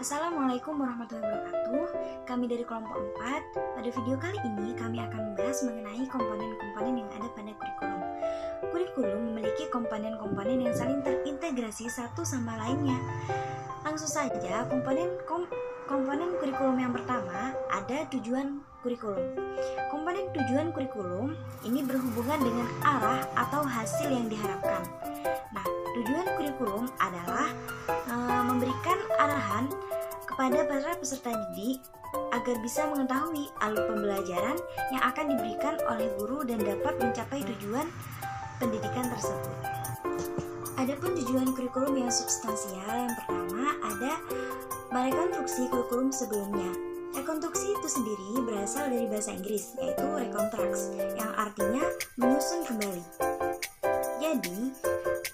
Assalamualaikum warahmatullahi wabarakatuh. Kami dari kelompok 4. Pada video kali ini kami akan membahas mengenai komponen-komponen yang ada pada kurikulum. Kurikulum memiliki komponen-komponen yang saling terintegrasi satu sama lainnya. Langsung saja, komponen kurikulum yang pertama ada tujuan kurikulum. Komponen tujuan kurikulum ini berhubungan dengan arah atau hasil yang diharapkan. Nah, tujuan kurikulum adalah memberikan arahan kepada para peserta didik agar bisa mengetahui alur pembelajaran yang akan diberikan oleh guru dan dapat mencapai tujuan pendidikan tersebut. Adapun tujuan kurikulum yang substansial, yang pertama ada merekonstruksi kurikulum sebelumnya. Rekonstruksi itu sendiri berasal dari bahasa Inggris, yaitu reconstruct, yang artinya menyusun kembali. Jadi,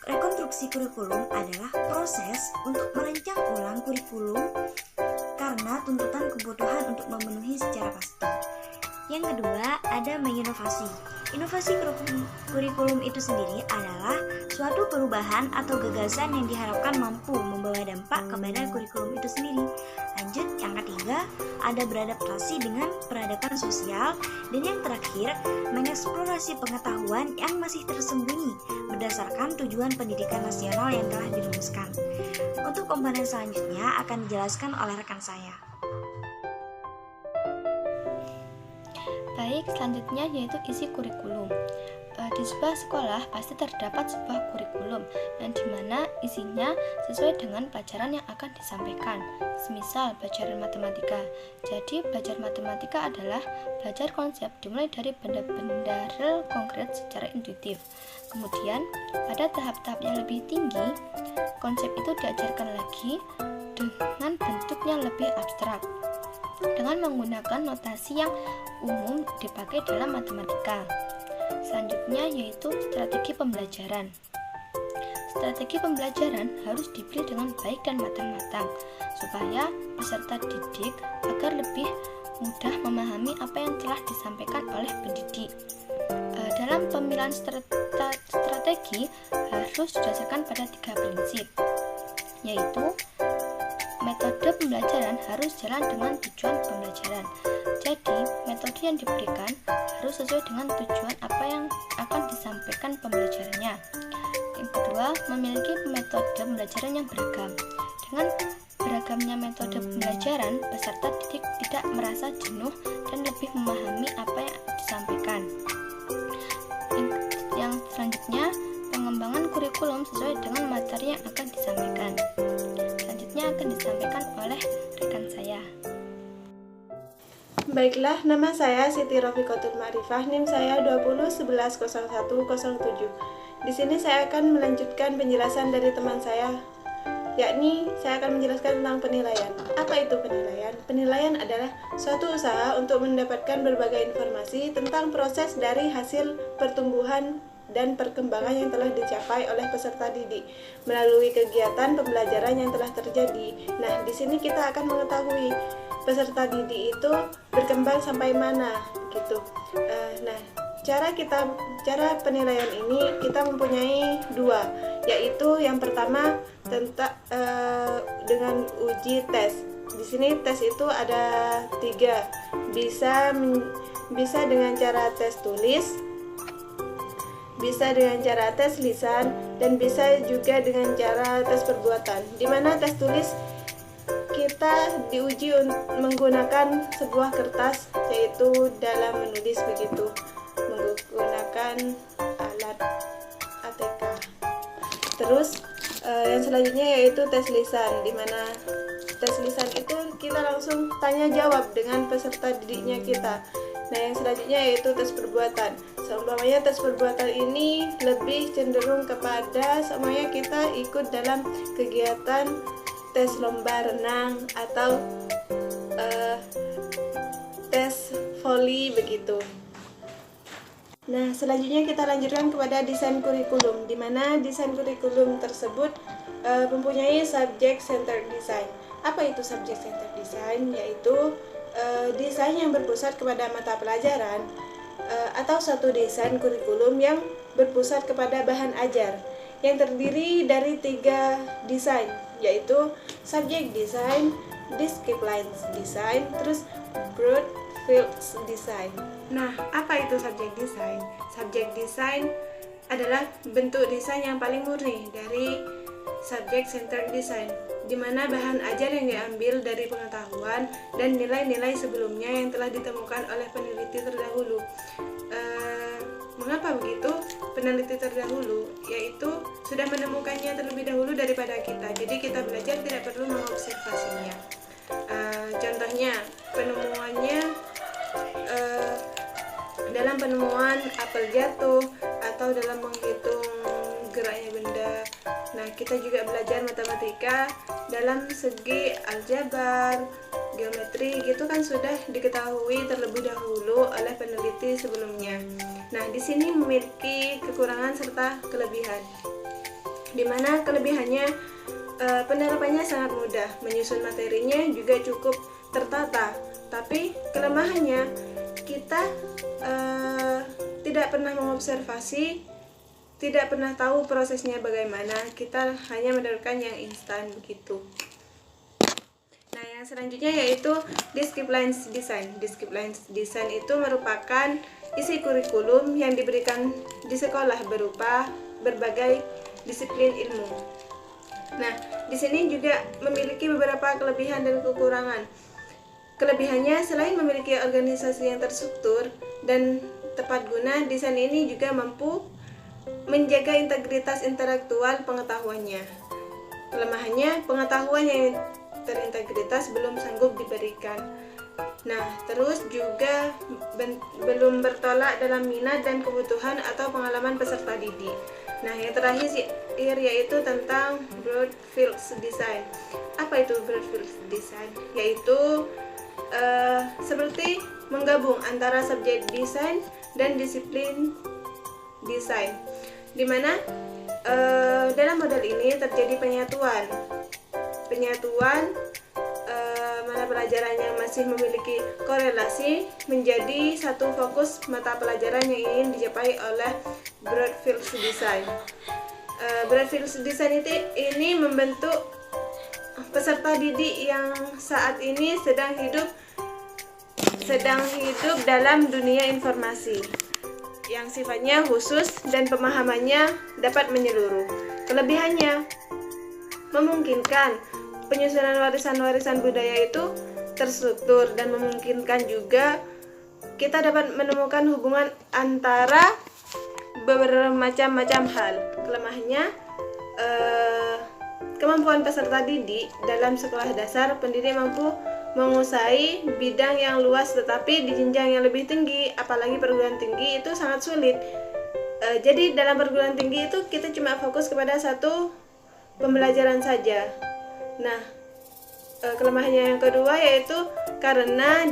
rekonstruksi kurikulum adalah proses untuk merancang ulang kurikulum karena tuntutan kebutuhan untuk memenuhi secara pasti. Yang kedua, ada menginovasi. Inovasi kurikulum itu sendiri adalah suatu perubahan atau gagasan yang diharapkan mampu membawa dampak kepada kurikulum itu sendiri. Lanjut, yang ketiga, ada beradaptasi dengan peradaban sosial. Dan yang terakhir, mengeksplorasi pengetahuan yang masih tersembunyi berdasarkan tujuan pendidikan nasional yang telah dirumuskan. Untuk komponen selanjutnya akan dijelaskan oleh rekan saya. Baik, selanjutnya yaitu isi kurikulum. Di sebuah sekolah pasti terdapat sebuah kurikulum yang dimana isinya sesuai dengan pelajaran yang akan disampaikan. Semisal pelajaran matematika. Jadi belajar matematika adalah belajar konsep dimulai dari benda-benda real konkret secara intuitif. Kemudian pada tahap-tahap yang lebih tinggi, konsep itu diajarkan lagi dengan bentuk yang lebih abstrak, dengan menggunakan notasi yang umum dipakai dalam matematika. Selanjutnya yaitu strategi pembelajaran. Strategi pembelajaran harus dipilih dengan baik dan matang-matang supaya peserta didik agar lebih mudah memahami apa yang telah disampaikan oleh pendidik. Dalam pemilihan strategi harus didasarkan pada 3 prinsip, yaitu metode pembelajaran harus jalan dengan tujuan pembelajaran. Jadi, metode yang diberikan harus sesuai dengan tujuan apa yang akan disampaikan pembelajarannya. Yang kedua, memiliki metode pembelajaran yang beragam. Dengan beragamnya metode pembelajaran, peserta didik tidak merasa jenuh dan lebih memahami apa yang disampaikan. Yang selanjutnya, pengembangan kurikulum sesuai dengan materi yang akan disampaikan. Selanjutnya akan disampaikan oleh rekan saya. Baiklah, nama saya Siti Rofiqatul Ma'rifah, NIM saya 20110107. Di sini saya akan melanjutkan penjelasan dari teman saya, yakni saya akan menjelaskan tentang penilaian. Apa itu penilaian? Penilaian adalah suatu usaha untuk mendapatkan berbagai informasi tentang proses dari hasil pertumbuhan dan perkembangan yang telah dicapai oleh peserta didik melalui kegiatan pembelajaran yang telah terjadi. Nah, di sini kita akan mengetahui peserta didik itu berkembang sampai mana, gitu. Nah, cara penilaian ini kita mempunyai 2, yaitu yang pertama tentang dengan uji tes. Di sini tes itu ada 3, bisa dengan cara tes tulis, bisa dengan cara tes lisan, dan bisa juga dengan cara tes perbuatan. Di mana tes tulis kita diuji menggunakan sebuah kertas, yaitu dalam menulis begitu, menggunakan alat ATK. Terus yang selanjutnya yaitu tes lisan, di mana tes lisan itu kita langsung tanya jawab dengan peserta didiknya kita. Nah, yang selanjutnya yaitu tes perbuatan. Seumpamanya tes perbuatan ini lebih cenderung kepada semuanya kita ikut dalam kegiatan tes lomba renang atau tes voli begitu. Nah, selanjutnya kita lanjutkan kepada desain kurikulum, di mana desain kurikulum tersebut mempunyai subject centered design. Apa itu subject centered design? Yaitu desain yang berpusat kepada mata pelajaran atau satu desain kurikulum yang berpusat kepada bahan ajar yang terdiri dari 3 desain, yaitu subject design, Discrete Lines Design, terus Broad Fields Design. Nah, apa itu subject design? Subject design adalah bentuk desain yang paling murni dari subject centered design, di mana bahan ajar yang diambil dari pengetahuan dan nilai-nilai sebelumnya yang telah ditemukan oleh peneliti terdahulu. Mengapa begitu? Peneliti terdahulu yaitu sudah menemukannya terlebih dahulu daripada kita, jadi kita belajar tidak perlu mengobservasinya. Contohnya penemuannya dalam penemuan apel jatuh atau dalam menghitung geraknya benda. Nah, kita juga belajar matematika dalam segi aljabar, geometri, gitu kan sudah diketahui terlebih dahulu oleh peneliti sebelumnya. Nah, di sini memiliki kekurangan serta kelebihan. Di mana kelebihannya penerapannya sangat mudah, menyusun materinya juga cukup tertata. Tapi kelemahannya kita tidak pernah mengobservasi, tidak pernah tahu prosesnya bagaimana, kita hanya menerapkan yang instan begitu. Nah, yang selanjutnya yaitu Discrete Lines Design. Discrete Lines Design itu merupakan isi kurikulum yang diberikan di sekolah berupa berbagai disiplin ilmu. Nah, di sini juga memiliki beberapa kelebihan dan kekurangan. Kelebihannya, selain memiliki organisasi yang terstruktur dan tepat guna, desain ini juga mampu menjaga integritas intelektual pengetahuannya. Kelemahannya, pengetahuan yang terintegritas belum sanggup diberikan. Nah, terus juga belum bertolak dalam minat dan kebutuhan atau pengalaman peserta didik. Nah, yang terakhir yaitu tentang Broad Fields Design. Apa itu Broad Fields Design? Yaitu seperti menggabung antara subjek desain dan disiplin desain, di mana dalam model ini terjadi penyatuan mana pelajaran yang masih memiliki korelasi menjadi satu fokus mata pelajaran yang ingin dicapai oleh Broad Fields Design. Broad Fields Design ini membentuk peserta didik yang saat ini sedang hidup dalam dunia informasi yang sifatnya khusus dan pemahamannya dapat menyeluruh. Kelebihannya, memungkinkan penyusunan warisan-warisan budaya itu terstruktur dan memungkinkan juga kita dapat menemukan hubungan antara beberapa macam hal. Kelemahannya, kemampuan peserta didik dalam sekolah dasar, pendidik mampu menguasai bidang yang luas, tetapi di jenjang yang lebih tinggi, apalagi perguruan tinggi, itu sangat sulit. Jadi dalam perguruan tinggi itu kita cuma fokus kepada satu pembelajaran saja. Nah, kelemahannya yang kedua yaitu karena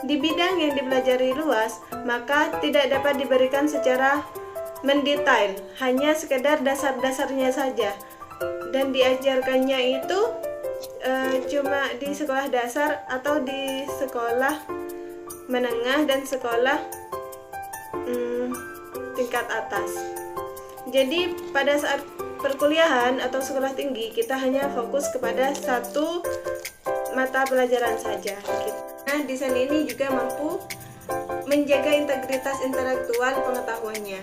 di bidang yang dipelajari luas, maka tidak dapat diberikan secara mendetail, hanya sekedar dasar-dasarnya saja, dan diajarkannya itu cuma di sekolah dasar atau di sekolah menengah dan sekolah tingkat atas. Jadi pada saat perkuliahan atau sekolah tinggi kita hanya fokus kepada satu mata pelajaran saja. Nah, desain ini juga mampu menjaga integritas intelektual pengetahuannya.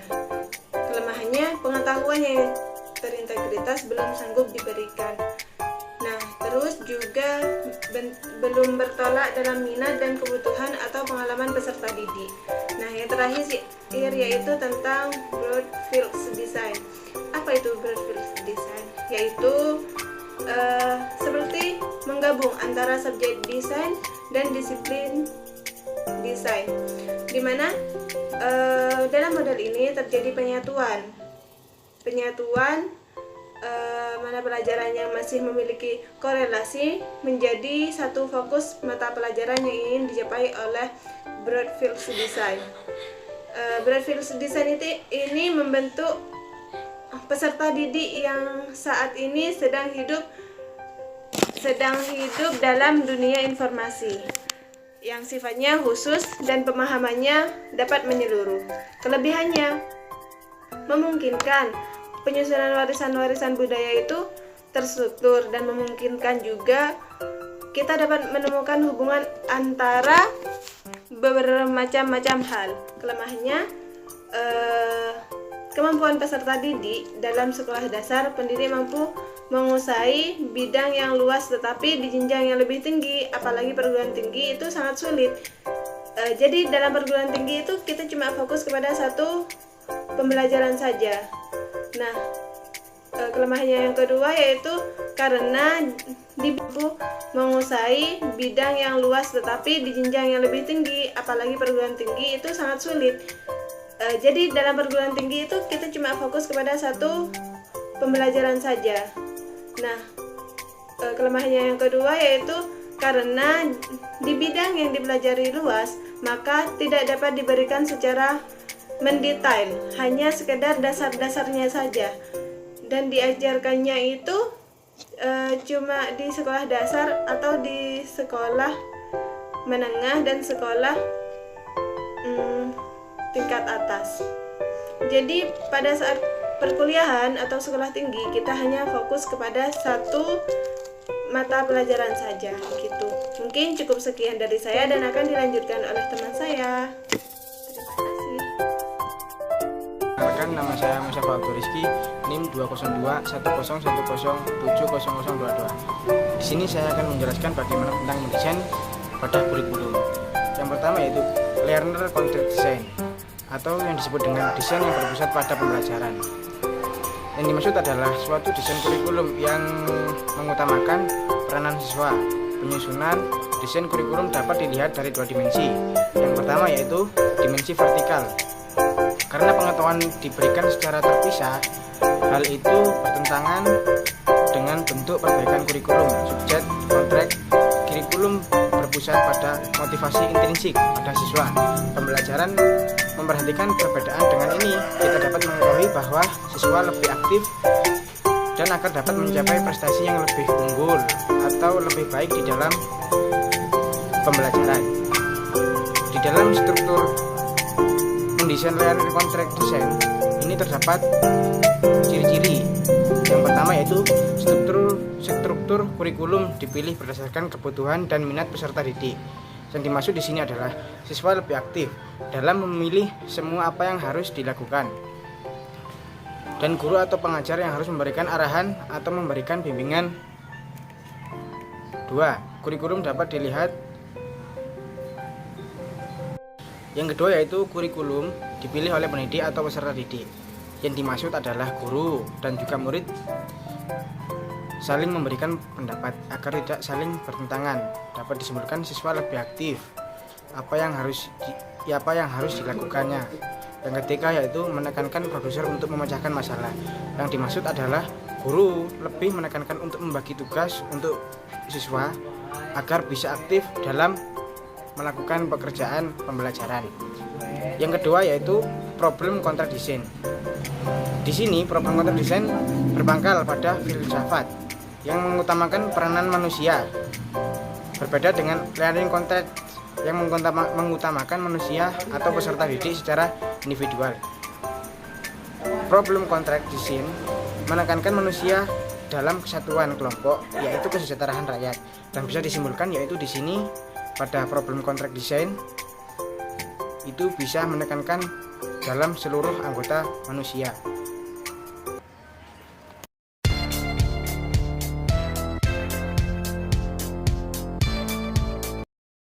Kelemahannya, pengetahuan yang terintegritas belum sanggup diberikan. Nah, terus juga belum bertolak dalam minat dan kebutuhan atau pengalaman peserta didik. Nah, yang terakhir yaitu tentang Broad Fields Design. Apa itu Broad Fields Design? Yaitu seperti menggabung antara subjek desain dan disiplin desain, di mana dalam model ini terjadi penyatuan mana pelajaran yang masih memiliki korelasi menjadi satu fokus mata pelajaran yang ingin dicapai oleh Broad Fields Design. Broad Fields Design ini membentuk peserta didik yang saat ini sedang hidup dalam dunia informasi yang sifatnya khusus dan pemahamannya dapat menyeluruh. Kelebihannya, memungkinkan penyusunan warisan-warisan budaya itu terstruktur dan memungkinkan juga kita dapat menemukan hubungan antara bermacam-macam hal. Kelemahannya, kemampuan peserta didik dalam sekolah dasar, pendidik mampu menguasai bidang yang luas, tetapi di jenjang yang lebih tinggi, apalagi perguruan tinggi, itu sangat sulit. Jadi dalam perguruan tinggi itu kita cuma fokus kepada satu pembelajaran saja. Nah, kelemahannya yang kedua yaitu karena mampu menguasai bidang yang luas, tetapi di jenjang yang lebih tinggi, apalagi perguruan tinggi, itu sangat sulit. Jadi dalam perguruan tinggi itu kita cuma fokus kepada satu pembelajaran saja. Nah, kelemahannya yang kedua yaitu karena di bidang yang dipelajari luas, maka tidak dapat diberikan secara mendetail, hanya sekedar dasar-dasarnya saja. Dan diajarkannya itu cuma di sekolah dasar atau di sekolah menengah dan sekolah tingkat atas. Jadi pada saat perkuliahan atau sekolah tinggi, kita hanya fokus kepada satu mata pelajaran saja gitu. Mungkin cukup sekian dari saya dan akan dilanjutkan oleh teman saya. Terima kasih. Perkenalkan, nama saya Mustafa Abdul Rizky, NIM 2021010700022. Di sini saya akan menjelaskan bagaimana tentang mendesain pada kurikulum. Yang pertama yaitu learner content design, atau yang disebut dengan desain yang berpusat pada pembelajaran. Yang dimaksud adalah suatu desain kurikulum yang mengutamakan peranan siswa. Penyusunan desain kurikulum dapat dilihat dari dua dimensi. Yang pertama yaitu dimensi vertikal. Karena pengetahuan diberikan secara terpisah, hal itu bertentangan dengan bentuk perbaikan kurikulum. Subjek kontrak kurikulum berpusat pada motivasi intrinsik pada siswa. Pembelajaran memperhatikan perbedaan. Dengan ini kita dapat mengetahui bahwa siswa lebih aktif dan akan dapat mencapai prestasi yang lebih unggul atau lebih baik di dalam pembelajaran. Di dalam struktur mendesain learner contract design ini terdapat ciri-ciri. Yang pertama yaitu struktur kurikulum dipilih berdasarkan kebutuhan dan minat peserta didik. Yang dimaksud di sini adalah siswa lebih aktif dalam memilih semua apa yang harus dilakukan, dan guru atau pengajar yang harus memberikan arahan atau memberikan bimbingan. 2. Kurikulum dapat dilihat. Yang kedua yaitu kurikulum dipilih oleh pendidik atau peserta didik. Yang dimaksud adalah guru dan juga murid saling memberikan pendapat agar tidak saling bertentangan. Dapat disimpulkan siswa lebih aktif apa yang harus dilakukannya. Yang ketiga yaitu menekankan produser untuk memecahkan masalah. Yang dimaksud adalah guru lebih menekankan untuk membagi tugas untuk siswa agar bisa aktif dalam melakukan pekerjaan pembelajaran. Yang kedua yaitu problem kontrak desain. Di sini problem kontrak desain berpangkal pada filsafat yang mengutamakan peranan manusia. Berbeda dengan learning content yang mengutamakan manusia atau peserta didik secara individual. Problem contract design menekankan manusia dalam kesatuan kelompok, yaitu kesejahteraan rakyat, dan bisa disimpulkan yaitu di sini pada problem contract design itu bisa menekankan dalam seluruh anggota manusia.